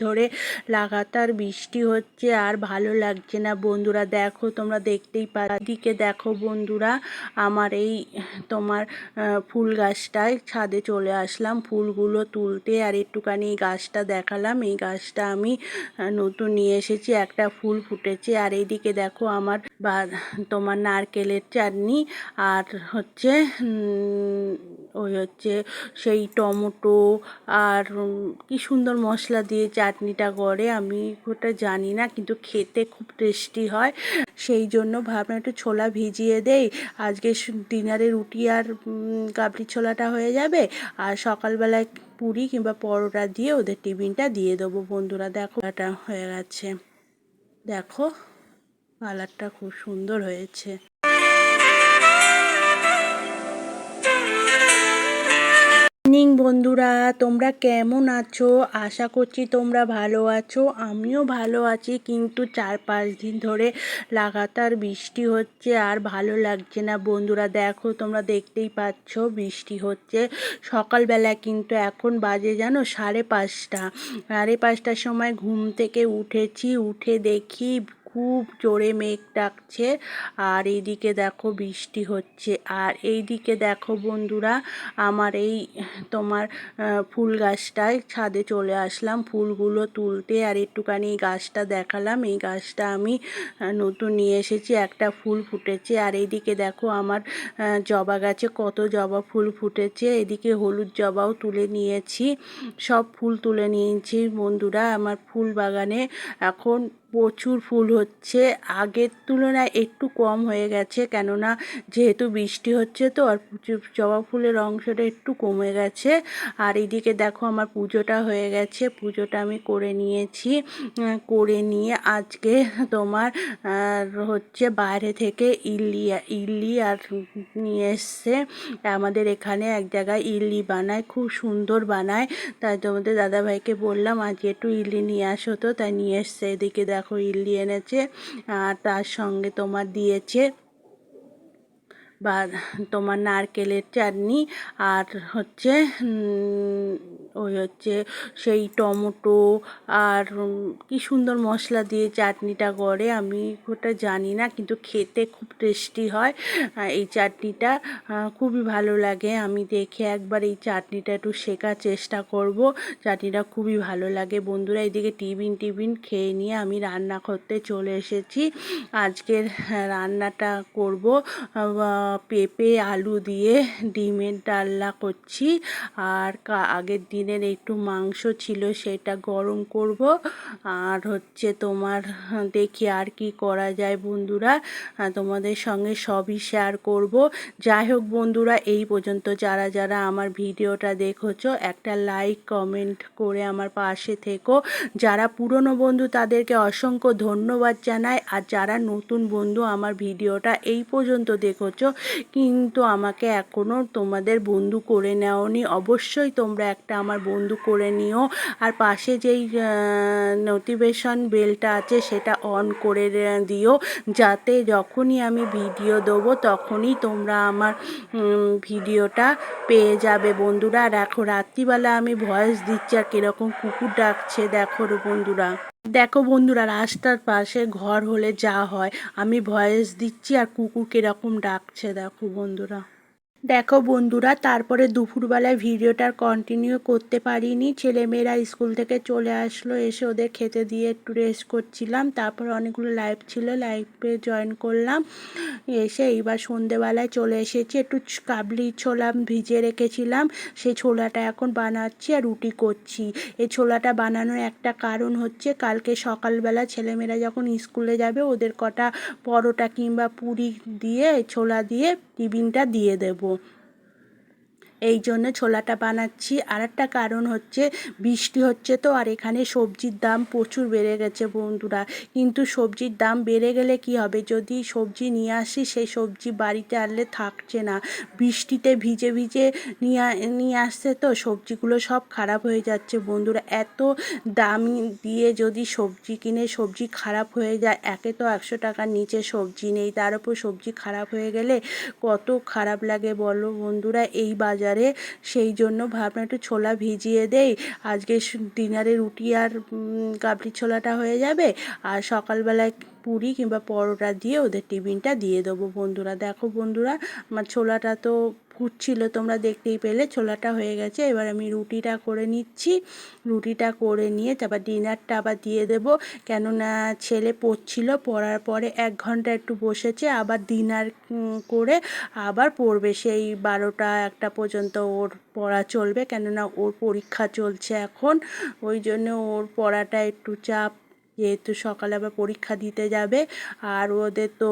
ধরে লাগাতার বৃষ্টি হচ্ছে আর ভালো লাগছে না বন্ধুরা। দেখো তোমরা দেখতেই দিকে দেখো বন্ধুরা, আমার এই তোমার ফুল গাছটায় ছাদে চলে আসলাম ফুলগুলো তুলতে। আর একটুখানি এই গাছটা দেখালাম, এই গাছটা আমি নতুন নিয়ে এসেছি, একটা ফুল ফুটেছে। আর এইদিকে দেখো আমার তোমার নারকেলের চাটনি আর হচ্ছে ওই হচ্ছে সেই টমেটো আর কি সুন্দর মশলা দিয়ে চাটনিটা করে, আমি ওটা জানি না, কিন্তু খেতে খুব টেস্টি হয়। সেই জন্য ভাবলাম একটু ছোলা ভিজিয়ে দেই, আজকে ডিনারে রুটি আর কাবলি ছোলাটা হয়ে যাবে, আর সকালবেলায় পুরি কিংবা পরোটা দিয়ে ওদের টিফিনটা দিয়ে দেবো বন্ধুরা। দেখো এটা হয়ে গেছে, দেখো কালারটা খুব সুন্দর হয়েছে। বন্ধুরা তোমরা কেমন আছো? আশা করছি তোমরা ভালো আছো, আমিও ভালো আছি। কিন্তু 4-5 দিন ধরে লাগাতার বৃষ্টি হচ্ছে আর ভালো লাগছে না বন্ধুরা। দেখো তোমরা দেখতেই পাচ্ছ বৃষ্টি হচ্ছে সকালবেলা, কিন্তু এখন বাজে জানো 5:30। 5:30টার সময় ঘুম থেকে উঠেছি, উঠে দেখি খুব জোরে মেঘ ডাকছে আর এইদিকে দেখো বৃষ্টি হচ্ছে। আর এইদিকে দেখো বন্ধুরা, আমার এই তোমার ফুল গাছটায় ছাদে চলে আসলাম ফুলগুলো তুলতে। আর একটুখানি এই গাছটা দেখালাম, এই গাছটা আমি নতুন নিয়ে এসেছি, একটা ফুল ফুটেছে। আর এইদিকে দেখো আমার জবা গাছে কত জবা ফুল ফুটেছে, এদিকে হলুদ জবাও তুলে নিয়েছি, সব ফুল তুলে নিয়েছি বন্ধুরা। আমার ফুল বাগানে এখন প্রচুর ফুল হচ্ছে, আগের তুলনায় একটু কম হয়ে গেছে, কেননা যেহেতু বৃষ্টি হচ্ছে তো আর জবা ফুলের অংশটা একটু কমে গেছে। আর এদিকে দেখো আমার পুজোটা হয়ে গেছে, পুজোটা আমি করে নিয়েছি, করে নিয়ে আজকে তোমার হচ্ছে বাইরে থেকে ইডলি আর নিয়ে এসছে। আমাদের এখানে এক জায়গায় ইডলি বানায়, খুব সুন্দর বানায়, তাই তোমাদের দাদাভাইকে বললাম আজকে একটু ইডলি নিয়ে আসো, তো তাই নিয়ে এসছে। এদিকে দেখো ইডলি এনেছে আর তার সঙ্গে তোমার দিয়েছে বা তোমার নারকেলের চাটনি আর হচ্ছে ওই হচ্ছে সেই টমেটো আর কি সুন্দর মশলা দিয়ে চাটনিটা করে, আমি ওটা জানি না, কিন্তু খেতে খুব টেস্টি হয় এই চাটনিটা, খুবই ভালো লাগে। আমি দেখে একবার এই চাটনিটা একটু শেখার চেষ্টা করব, চাটনিটা খুবই ভালো লাগে বন্ধুরা। এইদিকে টিফিন খেয়ে নিয়ে আমি রান্না করতে চলে এসেছি। আজকের রান্নাটা করব পেঁপে আলু দিয়ে ডিমের ডালনা করছি, আর আগের দিনের একটু মাংস ছিল সেটা গরম করব, আর হচ্ছে তোমার দেখি আর কি করা যায় বন্ধুরা, তোমাদের সঙ্গে সবই শেয়ার করব। যাই হোক বন্ধুরা, এই পর্যন্ত যারা যারা আমার ভিডিওটা দেখেছো একটা লাইক কমেন্ট করে আমার পাশে থেকো। যারা পুরনো বন্ধু তাদেরকে অসংখ্য ধন্যবাদ জানাই, আর যারা নতুন বন্ধু আমার ভিডিওটা এই পর্যন্ত দেখেছো কিন্তু আমাকে এখনও তোমাদের বন্ধু করে নেওনি, অবশ্যই তোমরা একটা আমার বন্ধু করে নিও। আর পাশে যেই নোটিফিকেশন বেলটা আছে সেটা অন করে দিও, যাতে যখনই আমি ভিডিও দেবো তখনই তোমরা আমার ভিডিওটা পেয়ে যাবে বন্ধুরা। আর এখন রাত্রিবেলা আমি ভয়েস দিচ্ছি আর কীরকম কুকুর ডাকছে দেখো বন্ধুরা। দেখো বন্ধুরা, রাস্তার পাশে ঘর হলে যা হয়, আমি ভয়েস দিচ্ছি আর কুকুর কীরকম ডাকছে দেখো বন্ধুরা। দেখো বন্ধুরা, তারপরে দুপুরবেলায় ভিডিওটা কন্টিনিউ করতে পারিনি, ছেলেমেয়েরা স্কুল থেকে চলে আসলো, এসে ওদের খেতে দিয়ে একটু রেস্ট করছিলাম, তারপর অনেকগুলো লাইভ ছিল, লাইভে জয়েন করলাম, এসে এইবার সন্ধেবেলায় চলে এসেছি, একটু কাবলি ছোলা ভিজিয়ে রেখেছিলাম, সেই ছোলাটা এখন বানাচ্ছি আর রুটি করছি। এই ছোলাটা বানানোর একটা কারণ হচ্ছে কালকে সকালবেলা ছেলেমেয়েরা যখন স্কুলে যাবে ওদের কটা পরোটা কিংবা পুরি দিয়ে ছোলা দিয়ে টিফিনটা দিয়ে দেবো, এই জন্য ছোলাটা বানাচ্ছি। আর একটা কারণ হচ্ছে বৃষ্টি হচ্ছে তো, আর এখানে সবজির দাম প্রচুর বেড়ে গেছে বন্ধুরা, কিন্তু সবজির দাম বেড়ে গেলে কি হবে, যদি সবজি নিয়ে আসি সেই সবজি বাড়িতে আনলে থাকছে না, বৃষ্টিতে ভিজে ভিজে নিয়ে আসছে তো সবজিগুলো সব খারাপ হয়ে যাচ্ছে বন্ধুরা। এত দাম দিয়ে যদি সবজি কিনে সবজি খারাপ হয়ে যায়, একে তো 100 টাকার নিচে সবজি নেই, তার উপর সবজি খারাপ হয়ে গেলে কত খারাপ লাগে বলো বন্ধুরা। এই বাজার বাজারে, সেই জন্য ভাবলাম একটু ছোলা ভিজিয়ে দেই। আজকে ডিনারে রুটি আর কাবলি ছোলাটা হয়ে যাবে, আর সকালবেলায় পুরি কিংবা পরোটা দিয়ে ওদের টিফিনটা দিয়ে দেবো। বন্ধুরা দেখো বন্ধুরা, আমার ছোলাটা তো ফুটছিল, তোমরা দেখতেই পেলে ছোলাটা হয়ে গেছে। এবার আমি রুটিটা করে নিচ্ছি, রুটিটা করে নিয়ে তারপর ডিনারটা আবার দিয়ে দেবো। কেননা ছেলে পড়ছিল, পড়ার পরে 1 ঘন্টা একটু বসেছে, আবার ডিনার করে আবার পড়বে। সেই 12টা-1টা পর্যন্ত ওর পড়া চলবে, কেননা ওর পরীক্ষা চলছে এখন। ওই জন্য ওর পড়াটা একটু চাপ, যেহেতু সকালে আবার পরীক্ষা দিতে যাবে। আর ওদের তো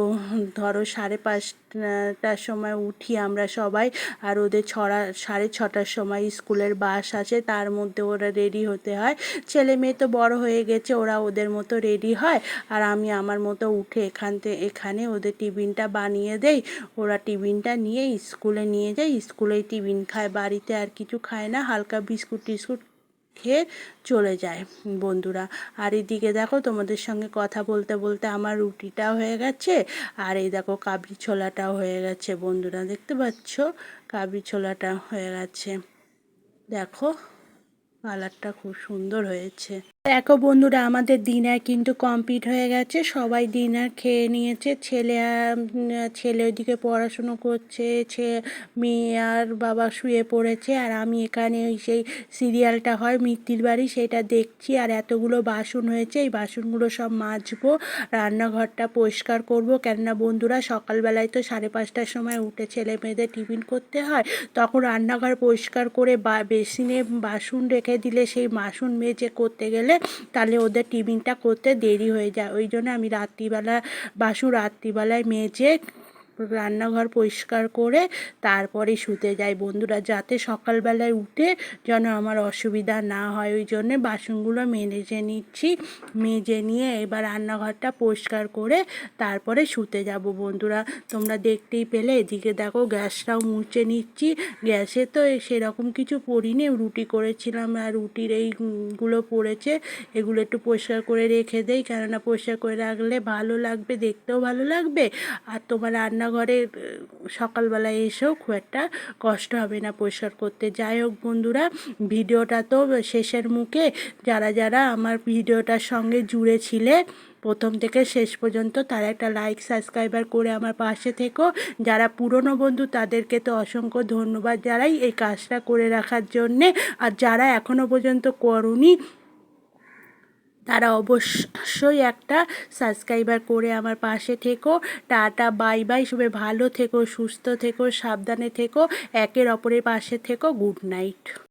ধরো 5:30টার সময় উঠি আমরা সবাই, আর ওদের 6:30টার সময় স্কুলের বাস আছে, তার মধ্যে ওরা রেডি হতে হয়। ছেলে মেয়ে তো বড় হয়ে গেছে, ওরা ওদের মতো রেডি হয়, আর আমি আমার মতো উঠে এখানে ওদের টিফিনটা বানিয়ে দেই। ওরা টিফিনটা নিয়ে স্কুলে নিয়ে যায়, স্কুলেই টিফিন খায়, বাড়িতে আর কিছু খায় না, হালকা বিস্কুট টিস্কুট খেয়ে চলে যায় বন্ধুরা। আর এদিকে দেখো তোমাদের সঙ্গে কথা বলতে বলতে আমার রুটিটাও হয়ে গেছে, আর এই দেখো কাবলি ছোলাটাও হয়ে গেছে বন্ধুরা, দেখতে পাচ্ছ কাবলি ছোলাটা হয়ে গেছে। দেখো কালারটা খুব সুন্দর হয়েছে। দেখো বন্ধুরা, আমাদের ডিনার কিন্তু কমপ্লিট হয়ে গেছে, সবাই ডিনার খেয়ে নিয়েছে। ছেলে ওইদিকে পড়াশুনো করছে, মেয়ে আর বাবা শুয়ে পড়েছে, আর আমি এখানে ওই সেই সিরিয়ালটা হয় মিত্তির বাড়ি, সেটা দেখছি। আর এতগুলো বাসন হয়েছে, এই বাসনগুলো সব মাজবো, রান্নাঘরটা পরিষ্কার করব। কেননা বন্ধুরা সকালবেলায় তো 5:30টার সময় উঠে ছেলে মেয়েদের টিফিন করতে হয়, তখন রান্নাঘর পরিষ্কার করে বেসিনে বাসন রেখে দিলে সেই বাসন মেজে করতে গেলে তাহলে ওদের টিফিনটা করতে দেরি হয়ে যায়। ওই জন্য আমি রাত্রিবেলায় মেজে রান্নাঘর পরিষ্কার করে তারপরে শুতে যাই বন্ধুরা, যাতে সকালবেলায় উঠে যেন আমার অসুবিধা না হয়। ওই জন্যে বাসনগুলো মেজে নিচ্ছি, মেজে নিয়ে এবার রান্নাঘরটা পরিষ্কার করে তারপরে শুতে যাব বন্ধুরা। তোমরা দেখতেই পেলে, এদিকে দেখো গ্যাসটাও মুছে নিচ্ছি। গ্যাসে তো সেরকম কিছু পড়িনি, রুটি করেছিলাম আর রুটির এইগুলো পড়েছে, এগুলো একটু পরিষ্কার করে রেখে দেই, কেননা পরিষ্কার করে রাখলে ভালো লাগবে, দেখতেও ভালো লাগবে, আর তোমার রান্নাঘরে সকালবেলায় এসেও খুব একটা কষ্ট হবে না পরিষ্কার করতে। যাই হোক বন্ধুরা, ভিডিওটা তো শেষের মুখে, যারা যারা আমার ভিডিওটার সঙ্গে জুড়ে ছিলে প্রথম থেকে শেষ পর্যন্ত, তারা একটা লাইক সাবস্ক্রাইবার করে আমার পাশে থেকো। যারা পুরনো বন্ধু তাদেরকে তো অসংখ্য ধন্যবাদ জানাই এই কাজটা করে রাখার জন্যে, আর যারা এখনও পর্যন্ত করোনি তারা অবশ্যই একটা সাবস্ক্রাইবার করে আমার পাশে থেকো। টাটা বাই বাই, সবাই ভালো থেকো, সুস্থ থেকো, সাবধানে থেকো, একের অপরের পাশে থেকো। Good night.